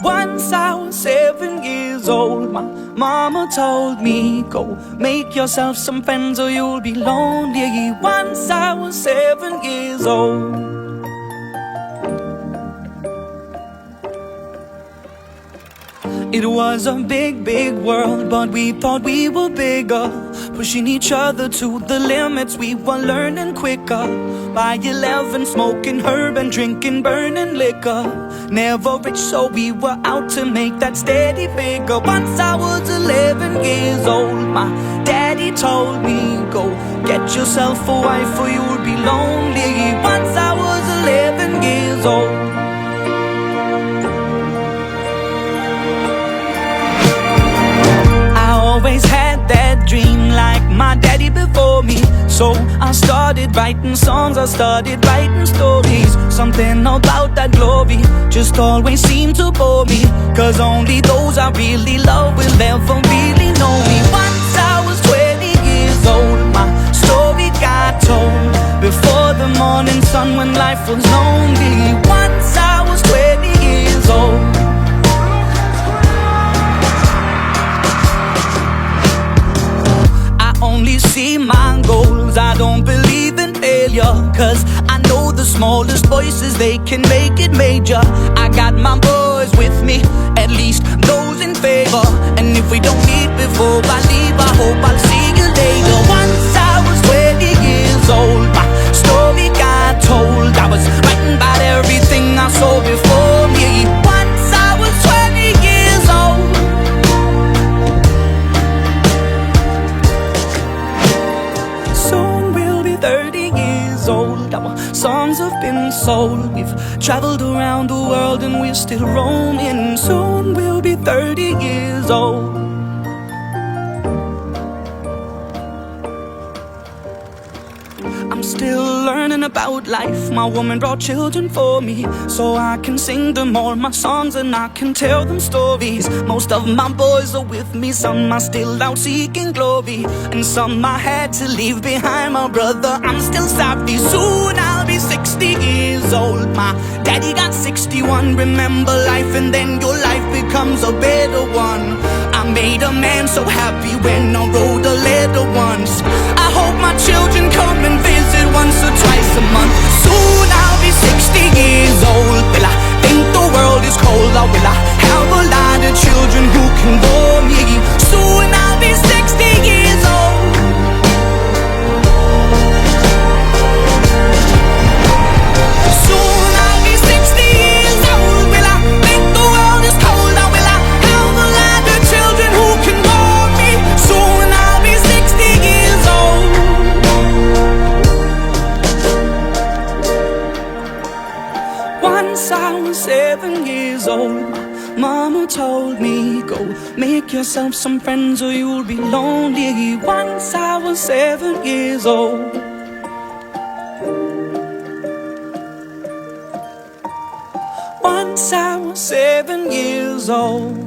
Once I was 7 years old, my mama told me, go make yourself some friends or you'll be lonely. Once I was 7 years old. It was a big, big world, but we thought we were bigger, pushing each other to the limits. We were learning quicker. By 11, smoking herb and drinking burning liquor. Never rich, so we were out to make that steady figure. Once I was 11 years old, my daddy told me, go get yourself a wife or you'll be lonely. Once I was 11 years old. Always had that dream like my daddy before me. So I started writing songs, I started writing stories. Something about that glory just always seemed to bore me, cause only those I really love will ever really know me. Once I was 20 years old, my story got told before the morning sun when life was lonely. Once I was 20 years old. Only see my goals, I don't believe in failure, cause I know the smallest voices, they can make it major. I got my boys with me, at least those in favor. And if we don't meet before I leave, I hope I'll see you later. Once I was 20 years old, my story got told. I was writing about everything I saw before me. Once I was 20 years old. Our songs have been sold. We've traveled around the world and we're still roaming. Soon we'll be 30 years old. I'm still learning about life. My woman brought children for me, so I can sing them all my songs and I can tell them stories. Most of my boys are with me, some are still out seeking glory, and some I had to leave behind. My brother, I'm still sorry. Soon I'll be 60 years old. My daddy got 61. Remember life and then your life becomes a better one. I made a man so happy when I wrote a letter once. I hope my children come and visit once or twice a month. Soon I'll be 60 years old. Will I think the world is cold, or will I have a lot of children who can bore me? Soon I'll be 60 years old. Soon I'll be 60 years old. Will I think the world is cold, or will I have a lot of children who can bore me? Soon I'll be 60 years old. Once I was 7 years old, mama told me, go make yourself some friends or you'll be lonely. Once I was 7 years old. Once I was 7 years old.